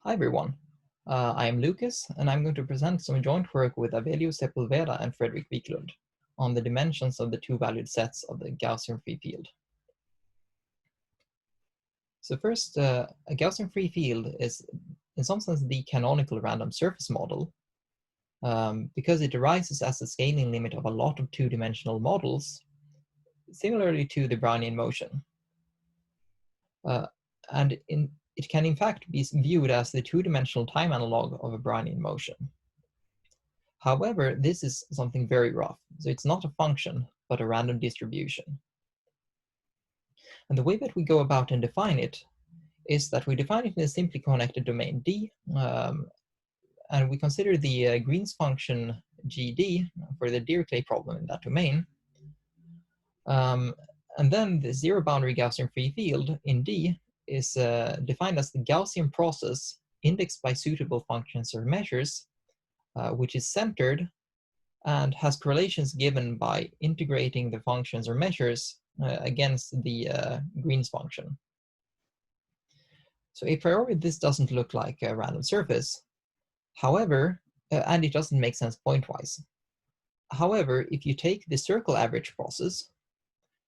Hi everyone, I am Lucas and I'm going to present some joint work with Avelio Sepulveda and Fredrik Wiklund on the dimensions of the two-valued sets of the Gaussian free field. So first, a Gaussian free field is in some sense the canonical random surface model because it arises as a scaling limit of a lot of two-dimensional models, similarly to the Brownian motion. It can in fact be viewed as the two-dimensional time analog of a Brownian motion. However, this is something very rough, so it's not a function, but a random distribution. And the way that we go about and define it is that we define it in a simply connected domain D, and we consider the Green's function GD for the Dirichlet problem in that domain. And then the zero boundary Gaussian free field in D is defined as the Gaussian process indexed by suitable functions or measures, which is centered and has correlations given by integrating the functions or measures against the Green's function. So a priori, this doesn't look like a random surface. However, and it doesn't make sense pointwise. However, if you take the circle average process,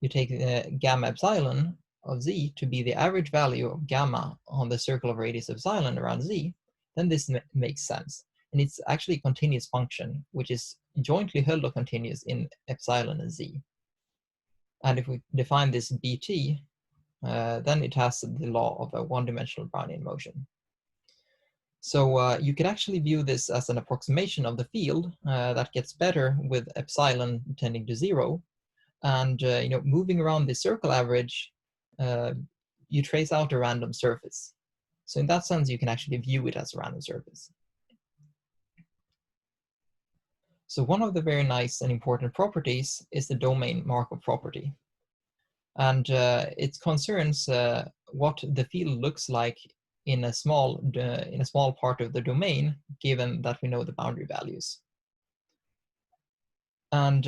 you take gamma epsilon of z to be the average value of gamma on the circle of radius epsilon around z, then this makes sense. And it's actually a continuous function, which is jointly Hölder continuous in epsilon and z. And if we define this bt, then it has the law of a one-dimensional Brownian motion. So you could actually view this as an approximation of the field that gets better with epsilon tending to 0. And moving around the circle average, you trace out a random surface. So in that sense, you can actually view it as a random surface. So one of the very nice and important properties is the domain Markov property. And it concerns what the field looks like in a small part of the domain, given that we know the boundary values. And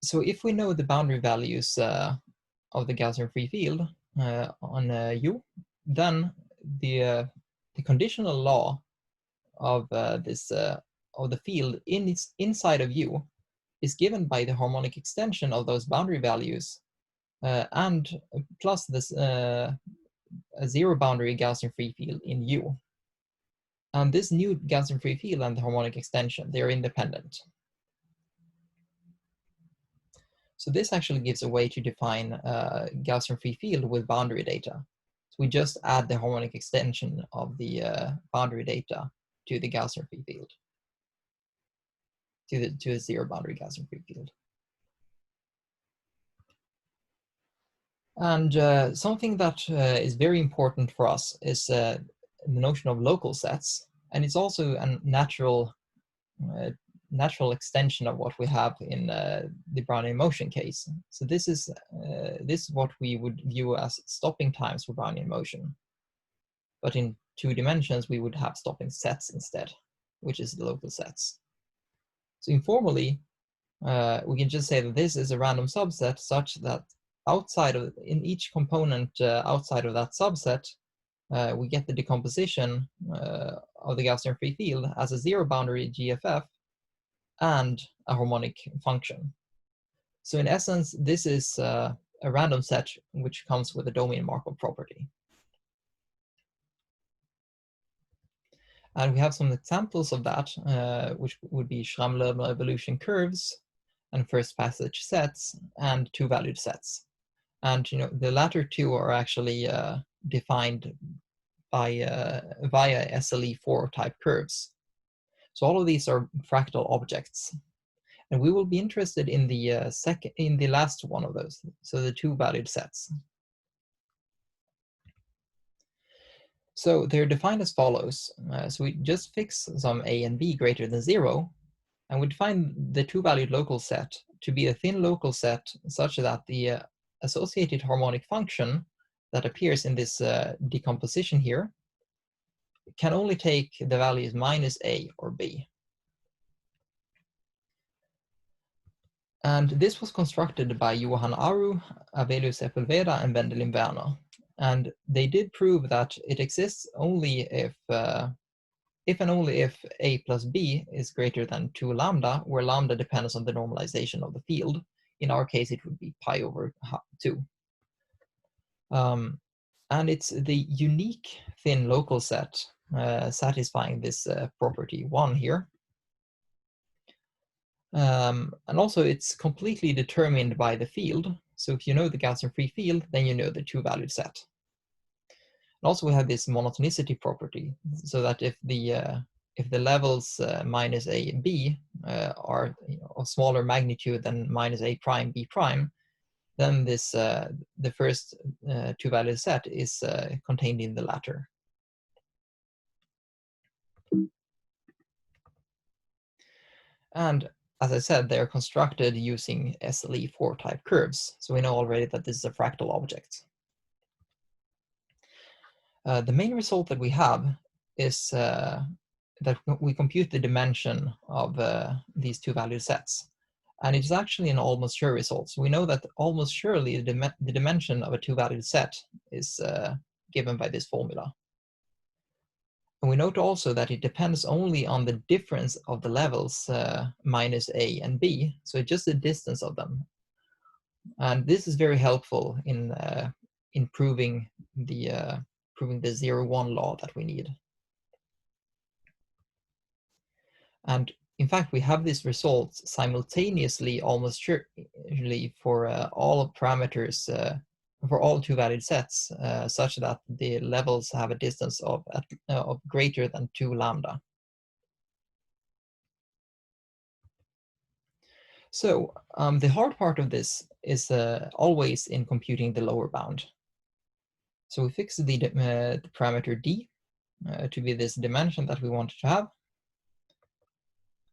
so if we know the boundary values of the Gaussian free field on U, then the conditional law of of the field inside of U is given by the harmonic extension of those boundary values and plus this a zero boundary Gaussian free field in U. And this new Gaussian free field and the harmonic extension, they are independent. So this actually gives a way to define Gaussian free field with boundary data. So we just add the harmonic extension of the boundary data to the Gaussian free field, to a zero boundary Gaussian free field. And something that is very important for us is the notion of local sets, and it's also a natural extension of what we have in the Brownian motion case. So this is what we would view as stopping times for Brownian motion. But in 2 dimensions, we would have stopping sets instead, which is the local sets. So informally, we can just say that this is a random subset such that in each component outside of that subset, we get the decomposition of the Gaussian free field as a zero boundary GFF and a harmonic function. So in essence, this is a random set which comes with a domain Markov property. And we have some examples of that, which would be Schramm-Loebner evolution curves and first passage sets and two-valued sets. And the latter two are actually defined by via SLE4 type curves. So all of these are fractal objects. And we will be interested in the last one of those, so the two-valued sets. So they're defined as follows. So we just fix some a and b greater than 0, and we define the two-valued local set to be a thin local set such that the associated harmonic function that appears in this decomposition here can only take the values minus a or b. And this was constructed by Johan Aru, Avelio Sepulveda, and Wendelin Werner. And they did prove that it exists only if and only if a plus b is greater than 2 lambda, where lambda depends on the normalization of the field. In our case, it would be pi over 2. And it's the unique thin local set satisfying this property 1 here. And also it's completely determined by the field. So if you know the Gaussian free field, then you know the two-valued set. And also we have this monotonicity property, so that if the levels minus a and b are of smaller magnitude than minus a prime b prime, then this the first two-valued set is contained in the latter. And as I said, they are constructed using SLE4 type curves. So we know already that this is a fractal object. The main result that we have is that we compute the dimension of these two-valued sets. And it's actually an almost sure result. So we know that almost surely the dimension of a two-valued set is given by this formula. And we note also that it depends only on the difference of the levels minus a and b, so just the distance of them. And this is very helpful in proving the 0-1 law that we need. And in fact, we have this result simultaneously, almost surely, for all parameters, for all two-valued sets, such that the levels have a distance of greater than 2 lambda. So the hard part of this is always in computing the lower bound. So we fix the parameter d to be this dimension that we want to have.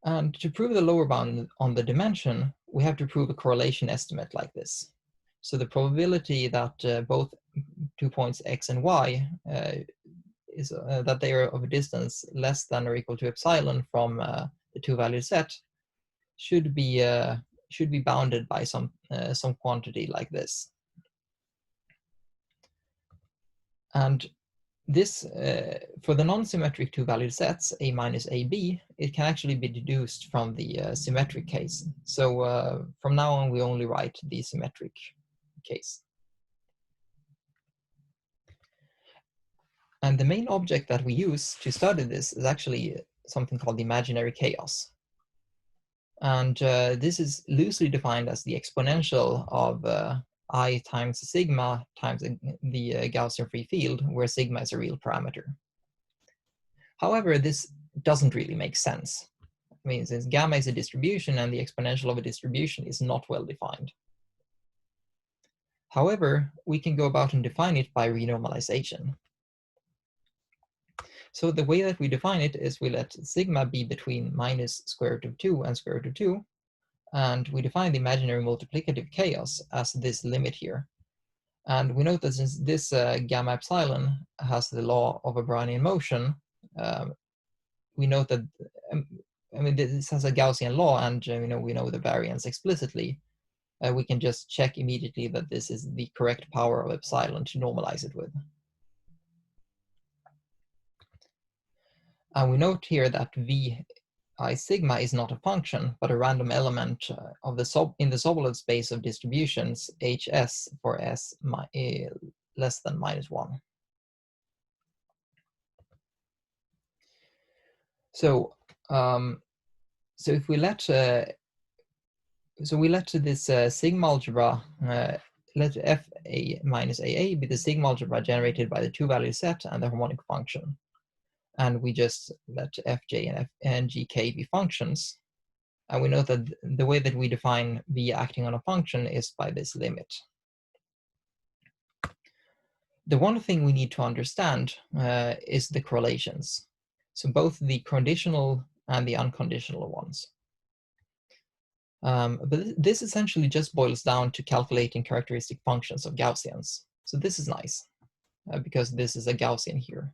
And to prove the lower bound on the dimension, we have to prove a correlation estimate like this. So the probability that both 2 points x and y is that they are of a distance less than or equal to epsilon from the two-valued set should be bounded by some quantity like this. And this, for the non-symmetric two-valued sets, a minus ab, it can actually be deduced from the symmetric case. So from now on, we only write the symmetric case. And the main object that we use to study this is actually something called the imaginary chaos. And this is loosely defined as the exponential of I times sigma times the Gaussian free field, where sigma is a real parameter. However, this doesn't really make sense. I mean, since gamma is a distribution and the exponential of a distribution is not well defined. However, we can go about and define it by renormalization. So the way that we define it is we let sigma be between minus square root of 2 and square root of 2, and we define the imaginary multiplicative chaos as this limit here. And we note that since this gamma epsilon has the law of a Brownian motion, we note that, I mean, this has a Gaussian law, and we know the variance explicitly. We can just check immediately that this is the correct power of epsilon to normalize it with. And we note here that v I sigma is not a function, but a random element of the in the Sobolev space of distributions Hs for s less than -1. So if we let this sigma algebra let f a minus aa be the sigma algebra generated by the two-value set and the harmonic function. And we just let fj and gk be functions. And we know that the way that we define v acting on a function is by this limit. The one thing we need to understand is the correlations. So both the conditional and the unconditional ones. But this essentially just boils down to calculating characteristic functions of Gaussians. So this is nice because this is a Gaussian here.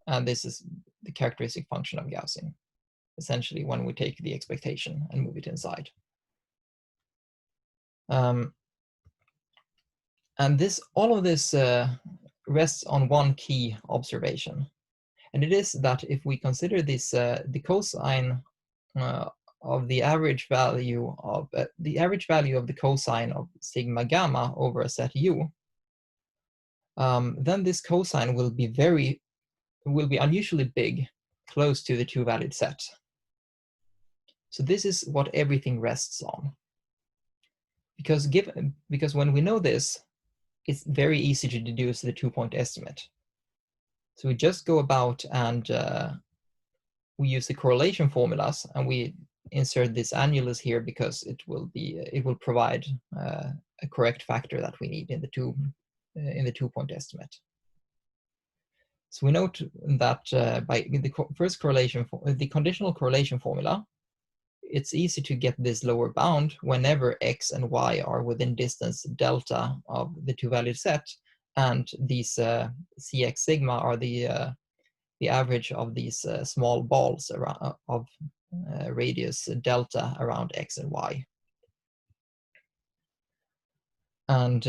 And this is the characteristic function of Gaussian, essentially when we take the expectation and move it inside. And all of this rests on one key observation, and it is that if we consider this the cosine of the average value of the cosine of sigma gamma over a set U, then this cosine will be unusually big, close to the two-valued set. So this is what everything rests on. Because when we know this, it's very easy to deduce the two-point estimate. So we just go about and we use the correlation formulas, and we insert this annulus here because it will provide a correct factor that we need in the two-point estimate. So we note that by the first correlation, the conditional correlation formula, it's easy to get this lower bound whenever x and y are within distance delta of the two-valued set, and these cx sigma are the average of these small balls around, of radius delta around x and y. And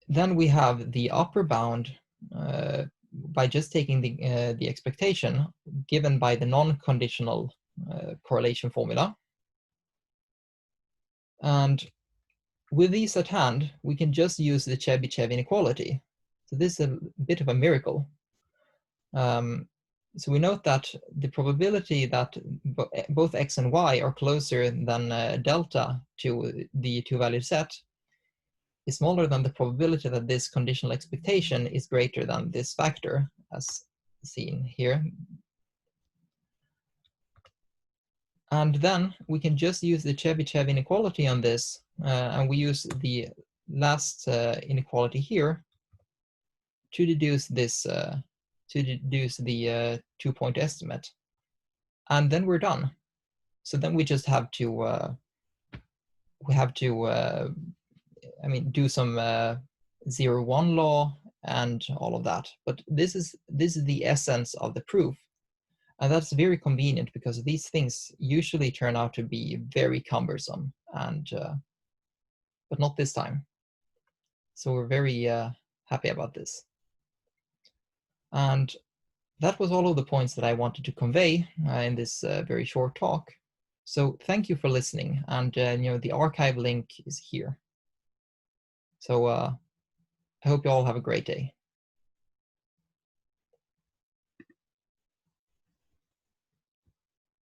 then we have the upper bound by just taking the expectation given by the non-conditional correlation formula. And with these at hand, we can just use the Chebyshev inequality. So this is a bit of a miracle. So we note that the probability that both x and y are closer than delta to the two-valued set is smaller than the probability that this conditional expectation is greater than this factor, as seen here. And then we can just use the Chebyshev inequality on this, and we use the last inequality here to deduce this, the two-point estimate. And then we're done. So then we just have to, do some 0-1 law and all of that. But this is the essence of the proof. And that's very convenient because these things usually turn out to be very cumbersome, and but not this time. So we're very happy about this. And that was all of the points that I wanted to convey in this very short talk. So thank you for listening, and the archive link is here. So I hope you all have a great day.